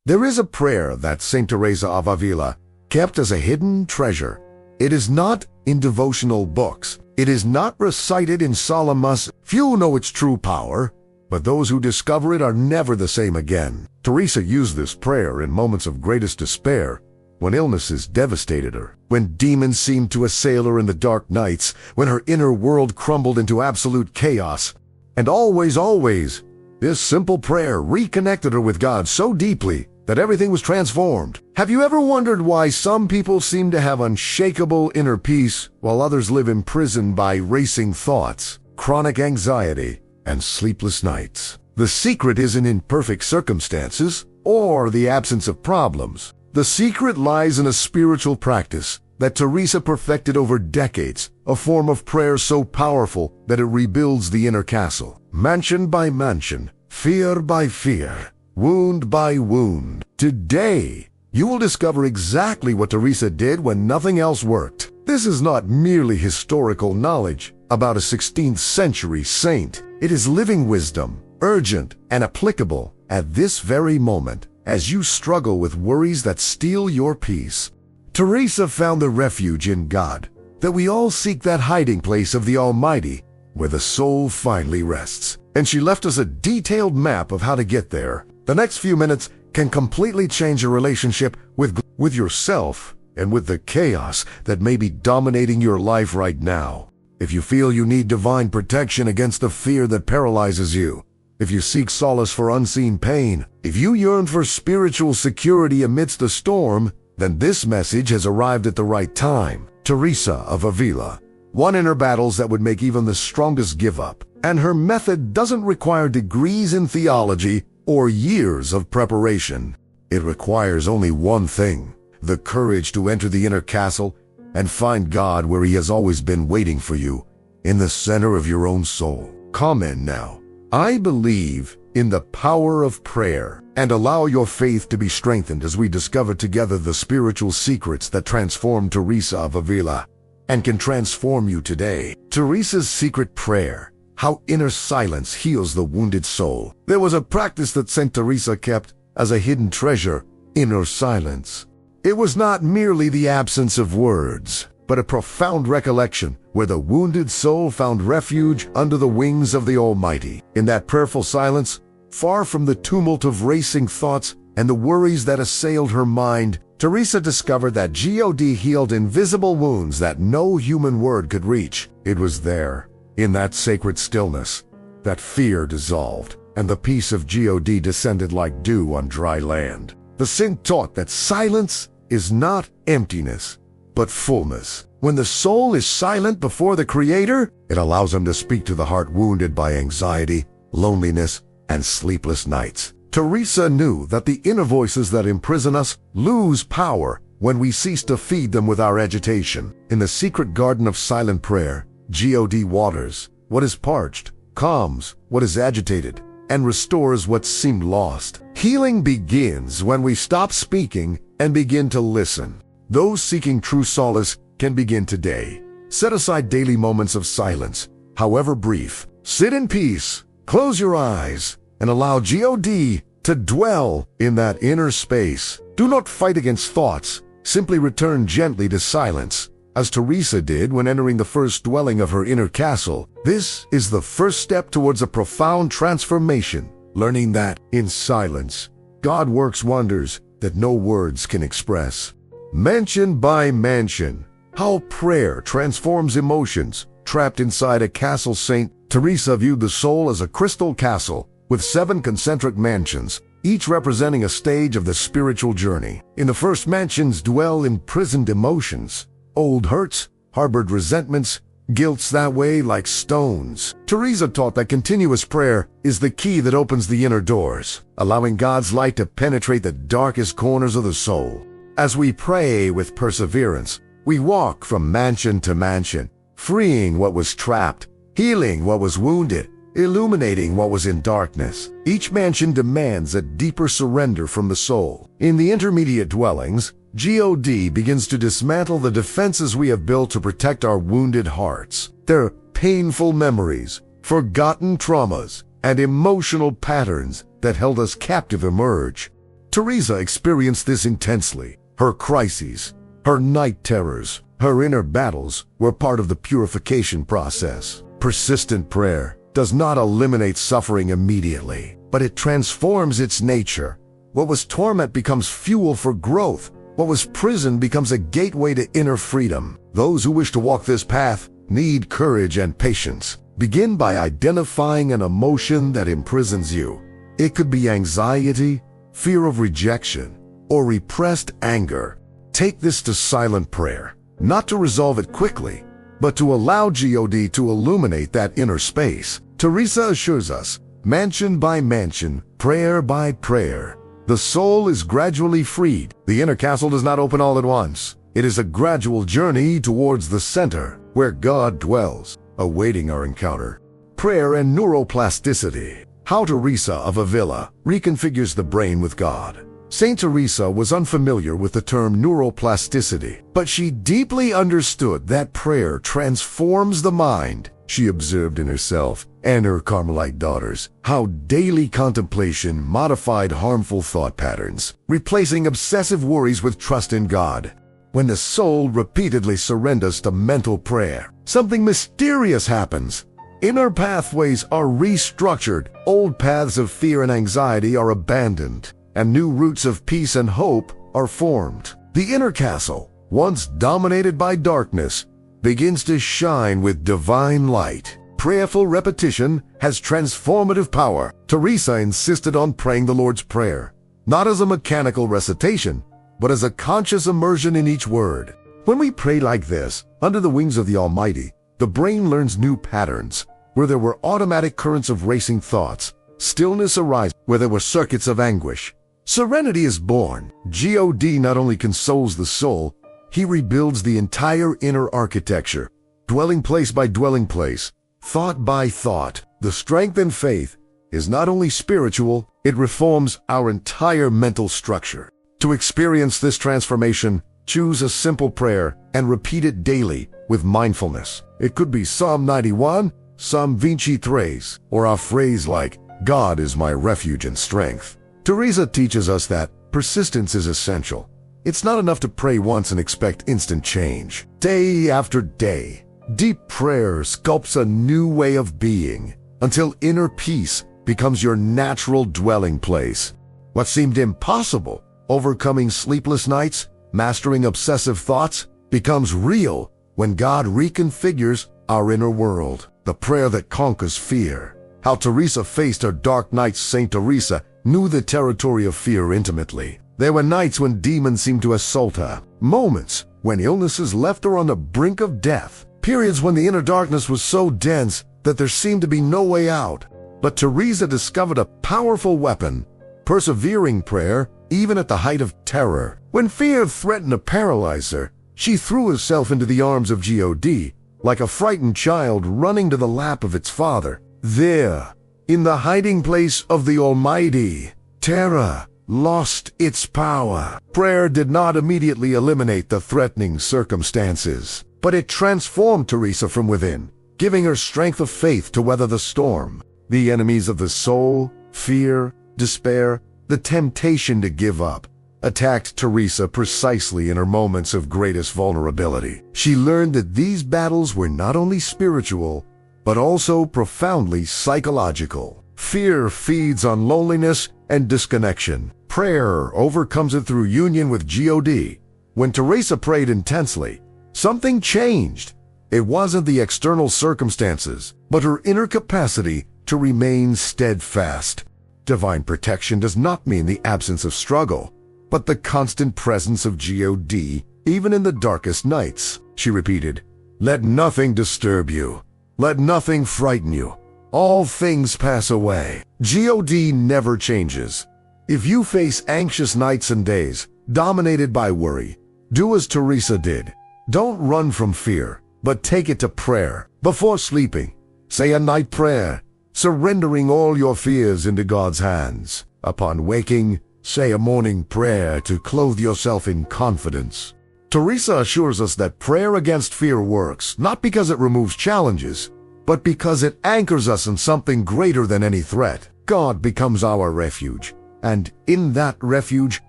There is a prayer that Saint Teresa of Ávila kept as a hidden treasure. It is not in devotional books. It is not recited in solemn mass. Few know its true power, but those who discover it are never the same again. Teresa used this prayer in moments of greatest despair, when illnesses devastated her, when demons seemed to assail her in the dark nights, when her inner world crumbled into absolute chaos. And always, this simple prayer reconnected her with God so deeply that everything was transformed. Have you ever wondered why some people seem to have unshakable inner peace while others live imprisoned by racing thoughts, chronic anxiety, and sleepless nights? The secret isn't in perfect circumstances or the absence of problems. The secret lies in a spiritual practice that Teresa perfected over decades, a form of prayer so powerful that it rebuilds the inner castle. Mansion by mansion, fear by fear, wound by wound. Today, you will discover exactly what Teresa did when nothing else worked. This is not merely historical knowledge about a 16th century saint. It is living wisdom, urgent and applicable at this very moment as you struggle with worries that steal your peace. Teresa found the refuge in God, that we all seek that hiding place of the Almighty where the soul finally rests. And she left us a detailed map of how to get there. The next few minutes can completely change your relationship with yourself and with the chaos that may be dominating your life right now. If you feel you need divine protection against the fear that paralyzes you, if you seek solace for unseen pain, if you yearn for spiritual security amidst the storm, then this message has arrived at the right time. Teresa of Avila won inner battles that would make even the strongest give up. And her method doesn't require degrees in theology or years of preparation. It requires only one thing: the courage to enter the inner castle and find God where He has always been waiting for you, in the center of your own soul. Comment now: I believe in the power of prayer, and allow your faith to be strengthened as we discover together the spiritual secrets that transformed Teresa of Avila and can transform you today. Teresa's secret prayer: how inner silence heals the wounded soul. There was a practice that Saint Teresa kept as a hidden treasure: inner silence. It was not merely the absence of words, but a profound recollection where the wounded soul found refuge under the wings of the Almighty. In that prayerful silence, far from the tumult of racing thoughts and the worries that assailed her mind, Teresa discovered that God healed invisible wounds that no human word could reach. It was there, in that sacred stillness, that fear dissolved and the peace of God descended like dew on dry land. The saint taught that silence is not emptiness, but fullness. When the soul is silent before the Creator, it allows Him to speak to the heart wounded by anxiety, loneliness, and sleepless nights. Teresa knew that the inner voices that imprison us lose power when we cease to feed them with our agitation. In the secret garden of silent prayer, God waters what is parched, calms what is agitated, and restores what seemed lost. Healing begins when we stop speaking and begin to listen. Those seeking true solace can begin today. Set aside daily moments of silence, however brief. Sit in peace, close your eyes, and allow God to dwell in that inner space. Do not fight against thoughts. Simply return gently to silence, as Teresa did when entering the first dwelling of her inner castle. This is the first step towards a profound transformation, learning that, in silence, God works wonders that no words can express. Mansion by mansion, how prayer transforms emotions. Trapped inside a castle, Saint Teresa viewed the soul as a crystal castle with 7 concentric mansions, each representing a stage of the spiritual journey. In the first mansions dwell imprisoned emotions, old hurts, harbored resentments, guilts that weigh like stones. Teresa taught that continuous prayer is the key that opens the inner doors, allowing God's light to penetrate the darkest corners of the soul. As we pray with perseverance, we walk from mansion to mansion, freeing what was trapped, healing what was wounded, illuminating what was in darkness. Each mansion demands a deeper surrender from the soul. In the intermediate dwellings, God begins to dismantle the defenses we have built to protect our wounded hearts. Their painful memories, forgotten traumas, and emotional patterns that held us captive emerge. Teresa experienced this intensely. Her crises, her night terrors, her inner battles were part of the purification process. Persistent prayer does not eliminate suffering immediately, but it transforms its nature. What was torment becomes fuel for growth. What was prison becomes a gateway to inner freedom. Those who wish to walk this path need courage and patience. Begin by identifying an emotion that imprisons you. It could be anxiety, fear of rejection, or repressed anger. Take this to silent prayer, not to resolve it quickly, but to allow God to illuminate that inner space. Teresa assures us, mansion by mansion, prayer by prayer, the soul is gradually freed. The inner castle does not open all at once. It is a gradual journey towards the center, where God dwells, awaiting our encounter. Prayer and neuroplasticity. How Teresa of Avila reconfigures the brain with God. Saint Teresa was unfamiliar with the term neuroplasticity, but she deeply understood that prayer transforms the mind. She observed in herself and her Carmelite daughters how daily contemplation modified harmful thought patterns, replacing obsessive worries with trust in God. When the soul repeatedly surrenders to mental prayer, something mysterious happens. Inner pathways are restructured, old paths of fear and anxiety are abandoned, and new roots of peace and hope are formed. The inner castle, once dominated by darkness, begins to shine with divine light. Prayerful repetition has transformative power. Teresa insisted on praying the Lord's Prayer, not as a mechanical recitation, but as a conscious immersion in each word. When we pray like this, under the wings of the Almighty, the brain learns new patterns. Where there were automatic currents of racing thoughts, stillness arises where there were circuits of anguish. Serenity is born. God not only consoles the soul, He rebuilds the entire inner architecture, dwelling place by dwelling place, thought by thought. The strength and faith is not only spiritual, it reforms our entire mental structure. To experience this transformation, choose a simple prayer and repeat it daily with mindfulness. It could be Psalm 91, Psalm 23, or a phrase like, God is my refuge and strength. Teresa teaches us that persistence is essential. It's not enough to pray once and expect instant change. Day after day, deep prayer sculpts a new way of being until inner peace becomes your natural dwelling place. What seemed impossible, overcoming sleepless nights, mastering obsessive thoughts, becomes real when God reconfigures our inner world. The prayer that conquers fear. How Teresa faced her dark nights. Saint Teresa knew the territory of fear intimately. There were nights when demons seemed to assault her, moments when illnesses left her on the brink of death, periods when the inner darkness was so dense that there seemed to be no way out. But Teresa discovered a powerful weapon, persevering prayer, even at the height of terror. When fear threatened to paralyze her, she threw herself into the arms of God, like a frightened child running to the lap of its father. There, in the hiding place of the Almighty, terror lost its power. Prayer did not immediately eliminate the threatening circumstances, but it transformed Teresa from within, giving her strength of faith to weather the storm. The enemies of the soul, fear, despair, the temptation to give up, attacked Teresa precisely in her moments of greatest vulnerability. She learned that these battles were not only spiritual, but also profoundly psychological. Fear feeds on loneliness and disconnection. Prayer overcomes it through union with God. When Teresa prayed intensely, something changed. It wasn't the external circumstances, but her inner capacity to remain steadfast. Divine protection does not mean the absence of struggle, but the constant presence of God, even in the darkest nights. She repeated, "Let nothing disturb you. Let nothing frighten you. All things pass away." God never changes. If you face anxious nights and days, dominated by worry, do as Teresa did. Don't run from fear, but take it to prayer. Before sleeping, say a night prayer, surrendering all your fears into God's hands. Upon waking, say a morning prayer to clothe yourself in confidence. Teresa assures us that prayer against fear works, not because it removes challenges, but because it anchors us in something greater than any threat. God becomes our refuge, and in that refuge,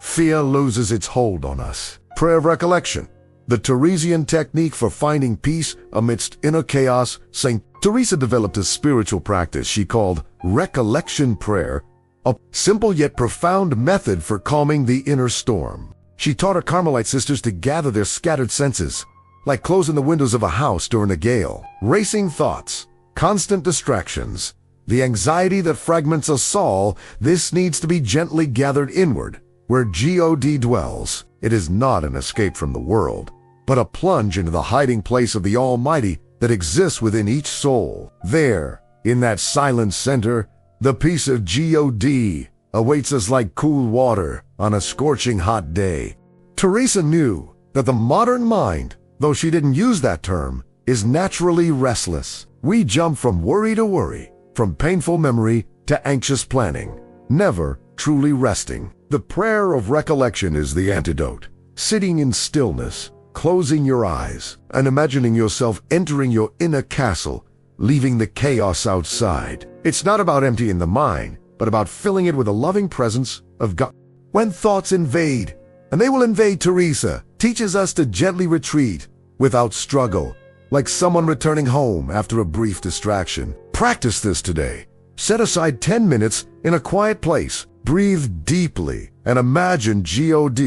fear loses its hold on us. Prayer of recollection. The Teresian technique for finding peace amidst inner chaos. Saint Teresa developed a spiritual practice she called recollection prayer, a simple yet profound method for calming the inner storm. She taught her Carmelite sisters to gather their scattered senses, like closing the windows of a house during a gale. Racing thoughts, constant distractions, the anxiety that fragments us all, this needs to be gently gathered inward, where God dwells. It is not an escape from the world, but a plunge into the hiding place of the Almighty that exists within each soul. There, in that silent center, the peace of God awaits us like cool water on a scorching hot day. Teresa knew that the modern mind, though she didn't use that term, is naturally restless. We jump from worry to worry, from painful memory to anxious planning, never truly resting. The prayer of recollection is the antidote. Sitting in stillness, closing your eyes, and imagining yourself entering your inner castle, leaving the chaos outside. It's not about emptying the mind, but about filling it with a loving presence of God. When thoughts invade, and they will invade, Teresa teaches us to gently retreat without struggle, like someone returning home after a brief distraction. Practice this today. Set aside 10 minutes in a quiet place. Breathe deeply and imagine God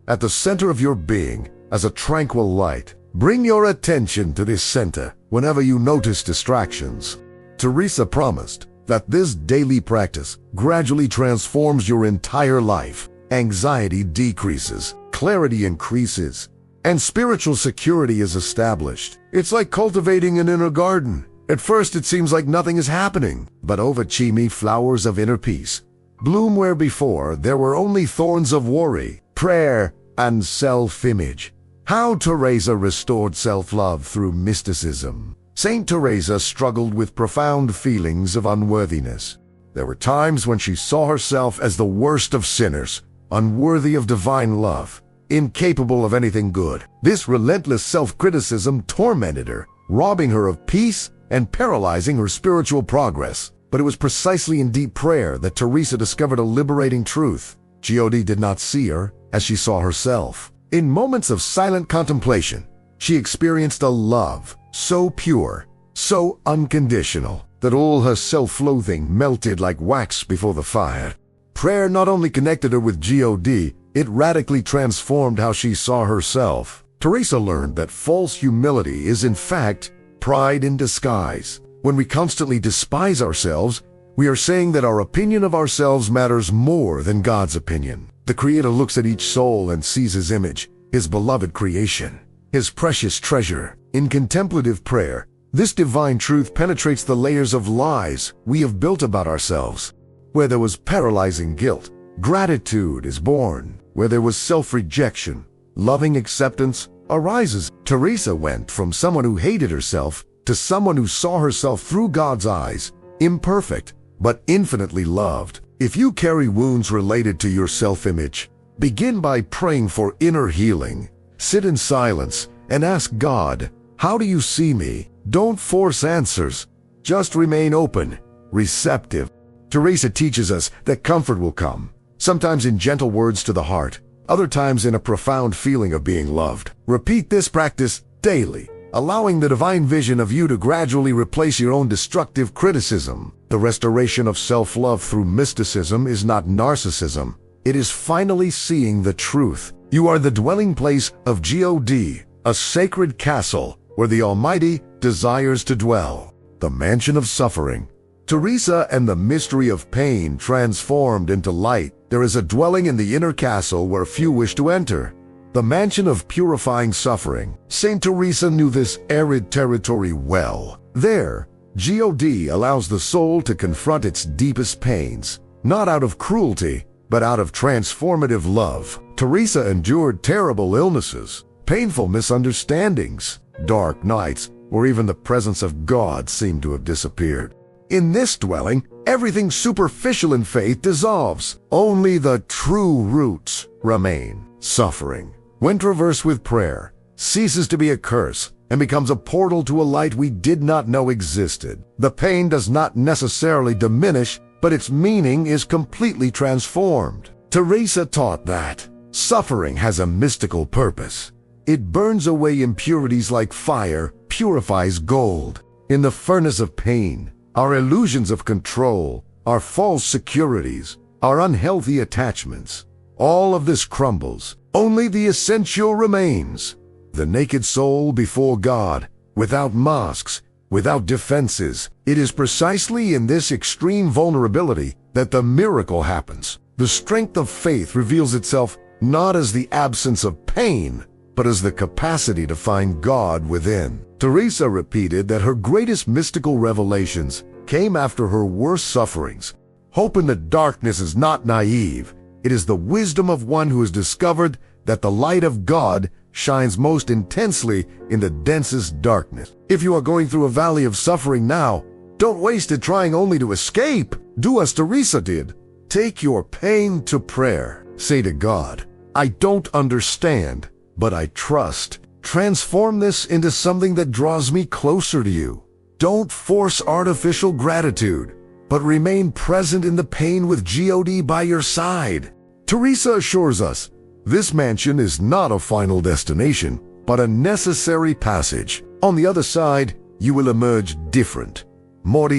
at the center of your being as a tranquil light. Bring your attention to this center whenever you notice distractions. Teresa promised that this daily practice gradually transforms your entire life. Anxiety decreases, clarity increases, and spiritual security is established. It's like cultivating an inner garden. At first it seems like nothing is happening, but over chimi, flowers of inner peace bloom where before there were only thorns of worry, prayer, and self-image. How Teresa restored self-love through mysticism. Saint Teresa struggled with profound feelings of unworthiness. There were times when she saw herself as the worst of sinners, unworthy of divine love, incapable of anything good. This relentless self-criticism tormented her, robbing her of peace and paralyzing her spiritual progress. But it was precisely in deep prayer that Teresa discovered a liberating truth. God did not see her as she saw herself. In moments of silent contemplation, she experienced a love so pure, so unconditional, that all her self-loathing melted like wax before the fire. Prayer not only connected her with God, it radically transformed how she saw herself. Teresa learned that false humility is in fact pride in disguise. When we constantly despise ourselves, we are saying that our opinion of ourselves matters more than God's opinion. The Creator looks at each soul and sees His image, His beloved creation, His precious treasure. In contemplative prayer, this divine truth penetrates the layers of lies we have built about ourselves. Where there was paralyzing guilt, gratitude is born. Where there was self-rejection, loving acceptance arises. Teresa went from someone who hated herself to someone who saw herself through God's eyes, imperfect, but infinitely loved. If you carry wounds related to your self-image, begin by praying for inner healing. Sit in silence and ask God, how do you see me? Don't force answers. Just remain open, receptive. Teresa teaches us that comfort will come, sometimes in gentle words to the heart, other times in a profound feeling of being loved. Repeat this practice daily, allowing the divine vision of you to gradually replace your own destructive criticism. The restoration of self-love through mysticism is not narcissism. It is finally seeing the truth. You are the dwelling place of God, a sacred castle where the Almighty desires to dwell. The mansion of suffering. Teresa and the mystery of pain transformed into light. There is a dwelling in the inner castle where few wish to enter. The mansion of purifying suffering. Saint Teresa knew this arid territory well. There, God allows the soul to confront its deepest pains, not out of cruelty, but out of transformative love. Teresa endured terrible illnesses, painful misunderstandings, dark nights, where even the presence of God seemed to have disappeared. In this dwelling, everything superficial in faith dissolves. Only the true roots remain. Suffering, when traversed with prayer, ceases to be a curse and becomes a portal to a light we did not know existed. The pain does not necessarily diminish, but its meaning is completely transformed. Teresa taught that suffering has a mystical purpose. It burns away impurities like fire, purifies gold. In the furnace of pain, our illusions of control, our false securities, our unhealthy attachments, all of this crumbles. Only the essential remains. The naked soul before God, without masks, without defenses. It is precisely in this extreme vulnerability that the miracle happens. The strength of faith reveals itself not as the absence of pain, but as the capacity to find God within. Teresa repeated that her greatest mystical revelations came after her worst sufferings. Hope in the darkness is not naive. It is the wisdom of one who has discovered that the light of God shines most intensely in the densest darkness. If you are going through a valley of suffering now, don't waste it trying only to escape. Do as Teresa did. Take your pain to prayer. Say to God, I don't understand, but I trust. Transform this into something that draws me closer to you. Don't force artificial gratitude, but remain present in the pain with God by your side. Teresa assures us, this mansion is not a final destination, but a necessary passage. On the other side, you will emerge different, more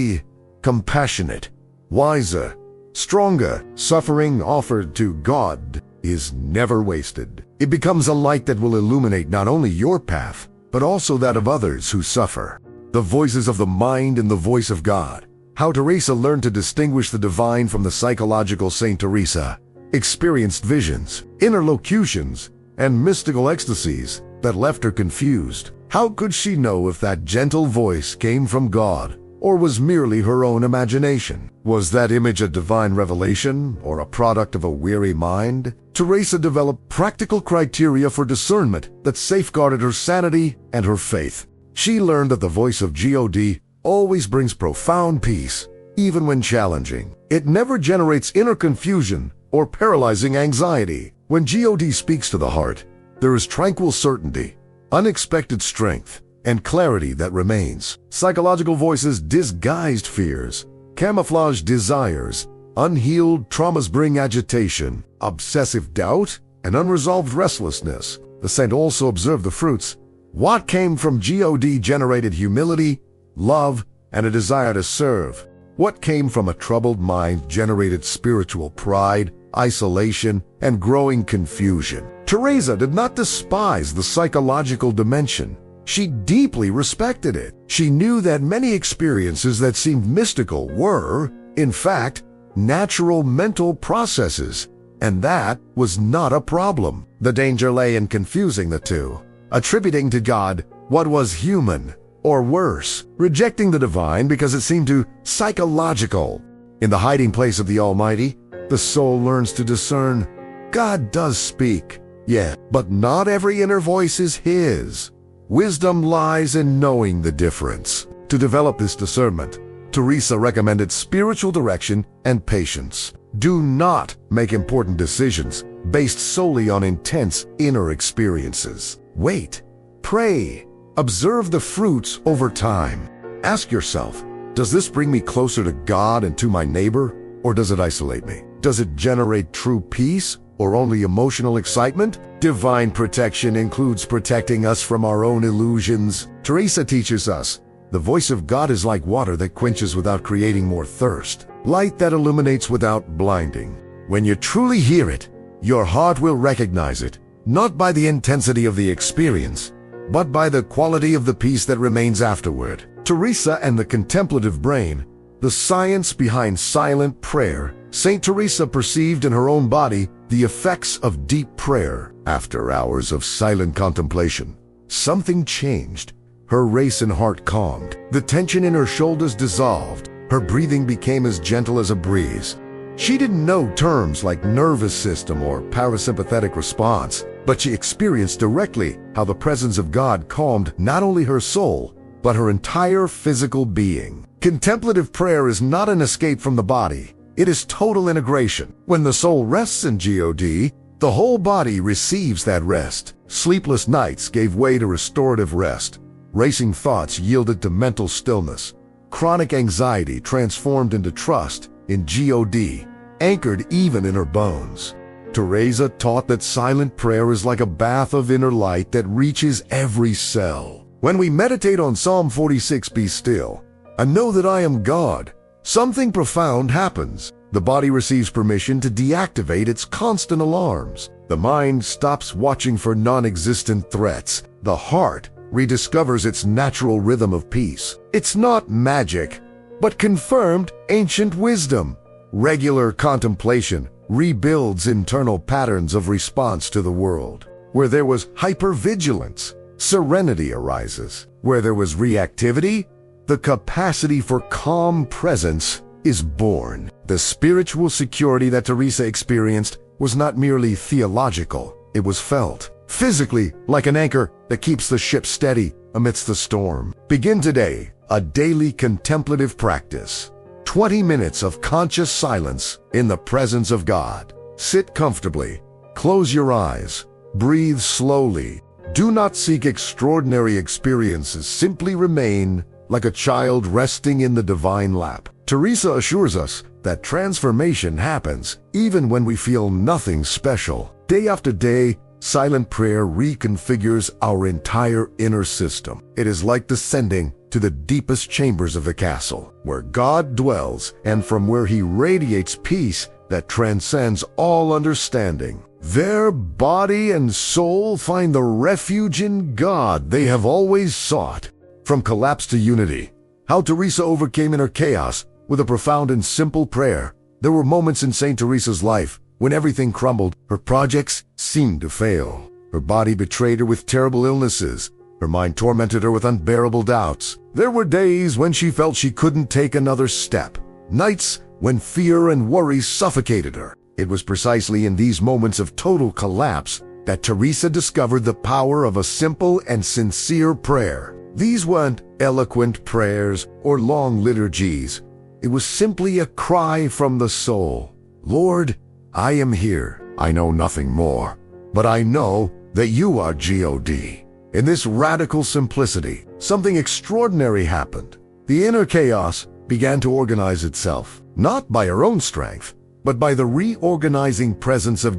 compassionate, wiser, stronger. Suffering offered to God is never wasted. It becomes a light that will illuminate not only your path, but also that of others who suffer. The voices of the mind and the voice of God. How Teresa learned to distinguish the divine from the psychological Saint Teresa. Experienced visions, inner locutions, and mystical ecstasies that left her confused. How could she know if that gentle voice came from God or was merely her own imagination? Was that image a divine revelation or a product of a weary mind? Teresa developed practical criteria for discernment that safeguarded her sanity and her faith. She learned that the voice of God always brings profound peace, even when challenging. It never generates inner confusion or paralyzing anxiety. When God speaks to the heart, there is tranquil certainty, unexpected strength, and clarity that remains. Psychological voices disguised fears, camouflage desires, unhealed traumas bring agitation, obsessive doubt, and unresolved restlessness. The saint also observed the fruits. What came from God generated humility, love, and a desire to serve. What came from a troubled mind generated spiritual pride, isolation, and growing confusion. Teresa did not despise the psychological dimension. She deeply respected it. She knew that many experiences that seemed mystical were, in fact, natural mental processes, and that was not a problem. The danger lay in confusing the two, attributing to God what was human, or worse, rejecting the divine because it seemed too psychological. In the hiding place of the Almighty, the soul learns to discern. God does speak, yeah, but not every inner voice is His. Wisdom lies in knowing the difference. To develop this discernment, Teresa recommended spiritual direction and patience. Do not make important decisions based solely on intense inner experiences. Wait, pray, observe the fruits over time. Ask yourself, does this bring me closer to God and to my neighbor, or does it isolate me? Does it generate true peace or only emotional excitement? Divine protection includes protecting us from our own illusions. Teresa teaches us, the voice of God is like water that quenches without creating more thirst, light that illuminates without blinding. When you truly hear it, your heart will recognize it, not by the intensity of the experience, but by the quality of the peace that remains afterward. Teresa and the contemplative brain, the science behind silent prayer. Saint Teresa perceived in her own body the effects of deep prayer. After hours of silent contemplation, something changed. Her race and heart calmed. The tension in her shoulders dissolved. Her breathing became as gentle as a breeze. She didn't know terms like nervous system or parasympathetic response, but she experienced directly how the presence of God calmed not only her soul, but her entire physical being. Contemplative prayer is not an escape from the body. It is total integration. When the soul rests in God, the whole body receives that rest. Sleepless nights gave way to restorative rest. Racing thoughts yielded to mental stillness. Chronic anxiety transformed into trust, in God, anchored even in her bones. Teresa taught that silent prayer is like a bath of inner light that reaches every cell. When we meditate on Psalm 46, "Be still, and know that I am God," something profound happens. The body receives permission to deactivate its constant alarms. The mind stops watching for non-existent threats. The heart rediscovers its natural rhythm of peace. It's not magic, but confirmed ancient wisdom. Regular contemplation rebuilds internal patterns of response to the world. Where there was hypervigilance, serenity arises. Where there was reactivity, the capacity for calm presence is born. The spiritual security that Teresa experienced was not merely theological, it was felt. Physically, like an anchor that keeps the ship steady amidst the storm. Begin today a daily contemplative practice. 20 minutes of conscious silence in the presence of God. Sit comfortably, close your eyes, breathe slowly. Do not seek extraordinary experiences, simply remain like a child resting in the divine lap. Teresa assures us that transformation happens even when we feel nothing special. Day after day, silent prayer reconfigures our entire inner system. It is like descending to the deepest chambers of the castle, where God dwells and from where he radiates peace that transcends all understanding. Their body and soul find the refuge in God they have always sought. From collapse to unity, how Teresa overcame inner chaos with a profound and simple prayer. There were moments in Saint Teresa's life when everything crumbled. Her projects seemed to fail. Her body betrayed her with terrible illnesses. Her mind tormented her with unbearable doubts. There were days when she felt she couldn't take another step. Nights when fear and worry suffocated her. It was precisely in these moments of total collapse that Teresa discovered the power of a simple and sincere prayer. These weren't eloquent prayers or long liturgies. It was simply a cry from the soul. "Lord, I am here. I know nothing more, but I know that you are God." In this radical simplicity, something extraordinary happened. The inner chaos began to organize itself, not by her own strength, but by the reorganizing presence of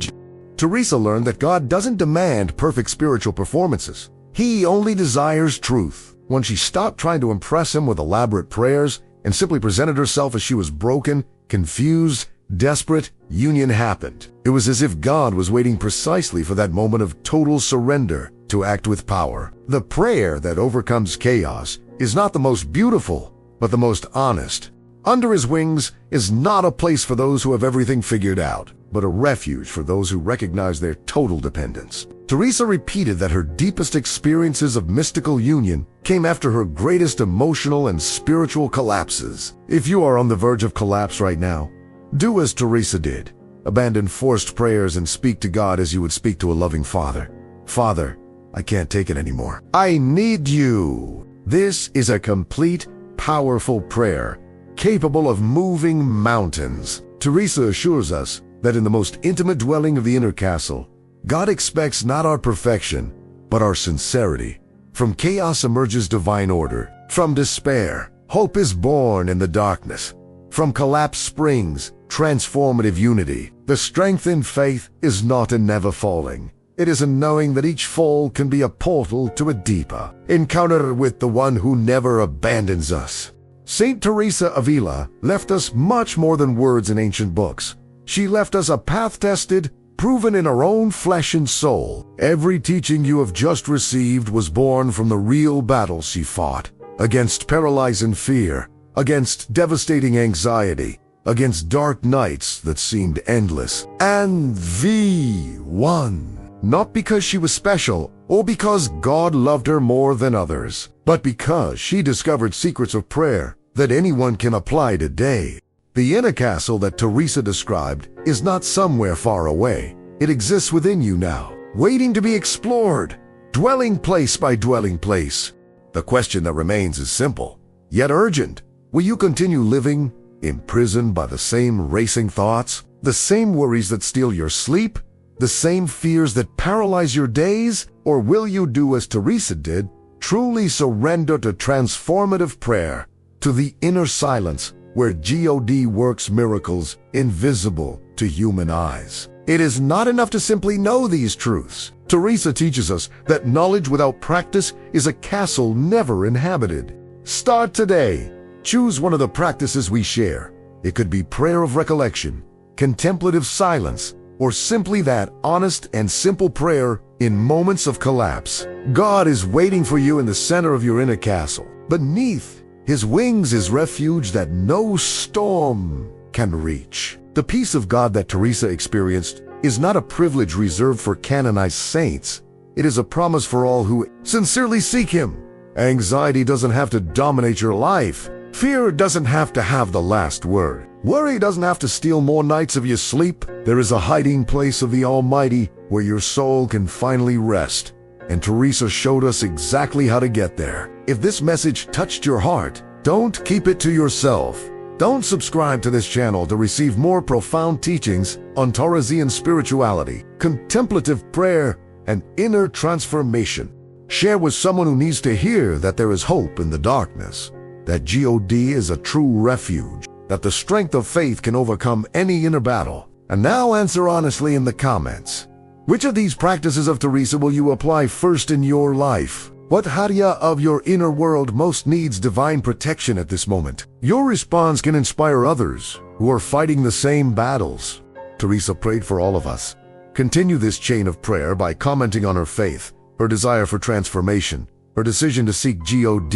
Teresa learned that God doesn't demand perfect spiritual performances. He only desires truth. When she stopped trying to impress him with elaborate prayers and simply presented herself as she was broken, confused, desperate, union happened. It was as if God was waiting precisely for that moment of total surrender to act with power. The prayer that overcomes chaos is not the most beautiful, but the most honest. Under his wings is not a place for those who have everything figured out, but a refuge for those who recognize their total dependence. Teresa repeated that her deepest experiences of mystical union came after her greatest emotional and spiritual collapses. If you are on the verge of collapse right now, do as Teresa did. Abandon forced prayers and speak to God as you would speak to a loving father. "Father, I can't take it anymore. I need you." This is a complete, powerful prayer, capable of moving mountains. Teresa assures us that in the most intimate dwelling of the inner castle, God expects not our perfection, but our sincerity. From chaos emerges divine order. From despair, hope is born in the darkness. From collapse springs transformative unity. The strength in faith is not in never falling. It is in knowing that each fall can be a portal to a deeper encounter with the one who never abandons us. Saint Teresa of Ávila left us much more than words in ancient books. She left us a path tested, proven in her own flesh and soul. Every teaching you have just received was born from the real battles she fought, against paralyzing fear, against devastating anxiety, against dark nights that seemed endless, and the one. Not because she was special, or because God loved her more than others, but because she discovered secrets of prayer that anyone can apply today. The inner castle that Teresa described is not somewhere far away. It exists within you now, waiting to be explored, dwelling place by dwelling place. The question that remains is simple, yet urgent. Will you continue living, imprisoned by the same racing thoughts, the same worries that steal your sleep, the same fears that paralyze your days? Or will you do as Teresa did, truly surrender to transformative prayer, to the inner silence where God works miracles invisible to human eyes. It is not enough to simply know these truths. Teresa teaches us that knowledge without practice is a castle never inhabited. Start today. Choose one of the practices we share. It could be prayer of recollection, contemplative silence, or simply that honest and simple prayer in moments of collapse. God is waiting for you in the center of your inner castle. Beneath His wings is refuge that no storm can reach. The peace of God that Teresa experienced is not a privilege reserved for canonized saints. It is a promise for all who sincerely seek Him. Anxiety doesn't have to dominate your life. Fear doesn't have to have the last word. Worry doesn't have to steal more nights of your sleep. There is a hiding place of the Almighty where your soul can finally rest. And Teresa showed us exactly how to get there. If this message touched your heart, don't keep it to yourself. Don't subscribe to this channel to receive more profound teachings on Teresian spirituality, contemplative prayer, and inner transformation. Share with someone who needs to hear that there is hope in the darkness, that God is a true refuge, that the strength of faith can overcome any inner battle. And now answer honestly in the comments. Which of these practices of Teresa will you apply first in your life? What area of your inner world most needs divine protection at this moment? Your response can inspire others who are fighting the same battles. Teresa prayed for all of us. Continue this chain of prayer by commenting on her faith, her desire for transformation, her decision to seek God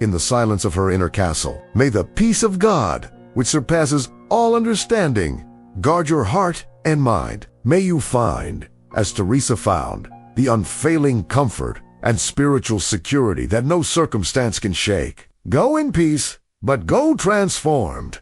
in the silence of her inner castle. May the peace of God, which surpasses all understanding, guard your heart and mind. May you find, as Teresa found, the unfailing comfort and spiritual security that no circumstance can shake. Go in peace, but go transformed.